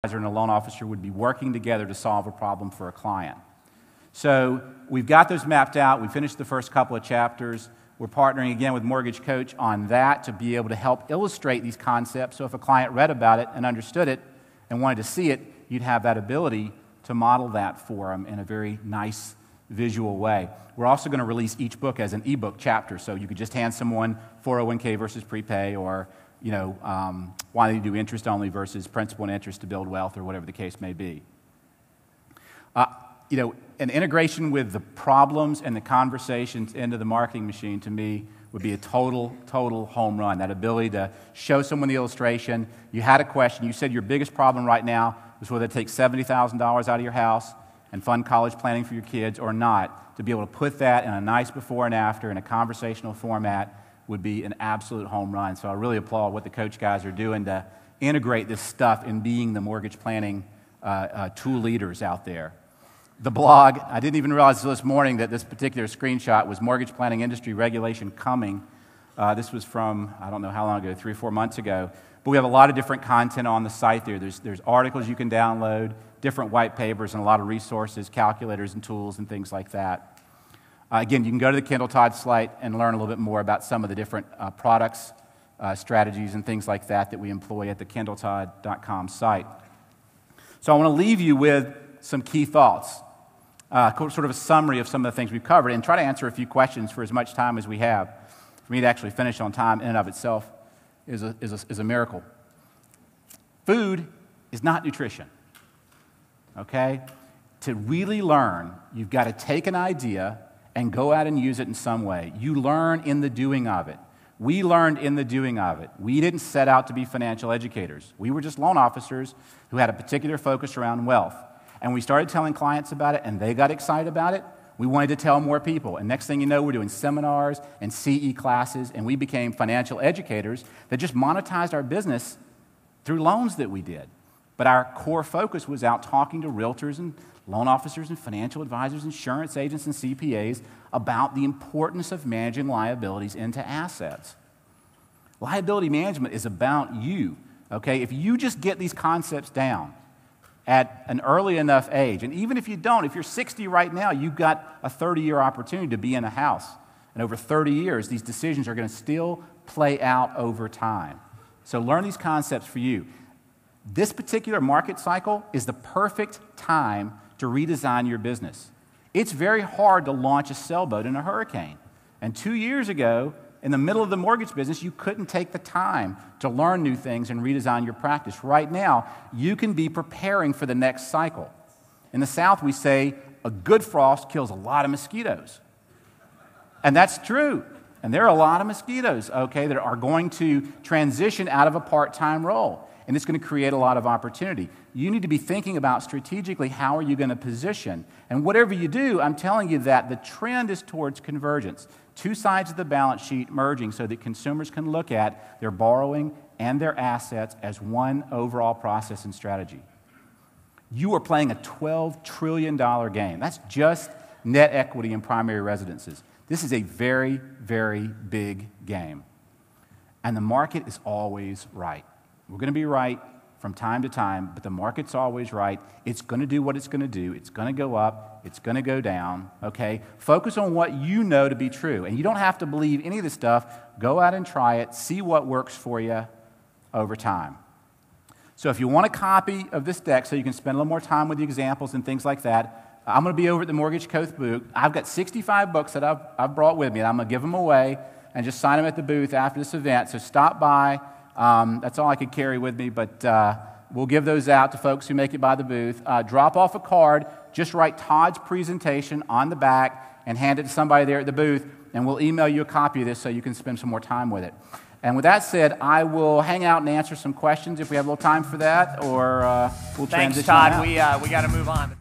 and a loan officer would be working together to solve a problem for a client. So we've got those mapped out. We finished the first couple of chapters. We're partnering again with Mortgage Coach on that to be able to help illustrate these concepts. So if a client read about it and understood it and wanted to see it, you'd have that ability to model that for them in a very nice visual way. We're also going to release each book as an ebook chapter, so you could just hand someone 401k versus prepay, or why do you do interest only versus principal and interest to build wealth, or whatever the case may be. An integration with the problems and the conversations into the marketing machine, to me, would be a total home run. That ability to show someone the illustration. You had a question. You said your biggest problem right now was whether to take $70,000 out of your house and fund college planning for your kids or not. To be able to put that in a nice before and after in a conversational format would be an absolute home run. So I really applaud what the Coach guys are doing to integrate this stuff in being the mortgage planning tool leaders out there. The blog, I didn't even realize this morning that this particular screenshot was Mortgage Planning Industry Regulation Coming. This was from, I don't know how long ago, 3 or 4 months ago. But we have a lot of different content on the site there. There's articles you can download, different white papers, and a lot of resources, calculators and tools and things like that. Again, you can go to the Kindle Todd site and learn a little bit more about some of the different products, strategies, and things like that we employ at the kindletodd.com site. So I want to leave you with some key thoughts, sort of a summary of some of the things we've covered, and try to answer a few questions for as much time as we have. For me to actually finish on time in and of itself is a miracle. Food is not nutrition, okay? To really learn, you've got to take an idea and go out and use it in some way. You learn in the doing of it. We learned in the doing of it. We didn't set out to be financial educators. We were just loan officers who had a particular focus around wealth. And we started telling clients about it, and they got excited about it. We wanted to tell more people. And next thing you know, we're doing seminars and CE classes, and we became financial educators that just monetized our business through loans that we did. But our core focus was out talking to realtors and loan officers and financial advisors, insurance agents and CPAs about the importance of managing liabilities into assets. Liability management is about you, okay? If you just get these concepts down at an early enough age, and even if you don't, if you're 60 right now, you've got a 30-year opportunity to be in a house. And over 30 years, these decisions are going to still play out over time. So learn these concepts for you. This particular market cycle is the perfect time to redesign your business. It's very hard to launch a sailboat in a hurricane. And 2 years ago, in the middle of the mortgage business, you couldn't take the time to learn new things and redesign your practice. Right now, you can be preparing for the next cycle. In the South, we say a good frost kills a lot of mosquitoes. And that's true. And there are a lot of mosquitoes, okay, that are going to transition out of a part-time role. And it's going to create a lot of opportunity. You need to be thinking about strategically how are you going to position. And whatever you do, I'm telling you that the trend is towards convergence. Two sides of the balance sheet merging so that consumers can look at their borrowing and their assets as one overall process and strategy. You are playing a $12 trillion game. That's just net equity in primary residences. This is a very, very big game. And the market is always right. We're going to be right from time to time, but the market's always right. It's going to do what it's going to do. It's going to go up. It's going to go down, okay? Focus on what you know to be true. And you don't have to believe any of this stuff. Go out and try it. See what works for you over time. So if you want a copy of this deck so you can spend a little more time with the examples and things like that, I'm going to be over at the Mortgage Coach booth. I've got 65 books that I've brought with me, and I'm going to give them away and just sign them at the booth after this event. So stop by. That's all I could carry with me, but we'll give those out to folks who make it by the booth. Drop off a card, just write Todd's presentation on the back and hand it to somebody there at the booth, and we'll email you a copy of this so you can spend some more time with it. And with that said, I will hang out and answer some questions if we have a little time for that, or we'll transition. Thanks, Todd. We got to move on.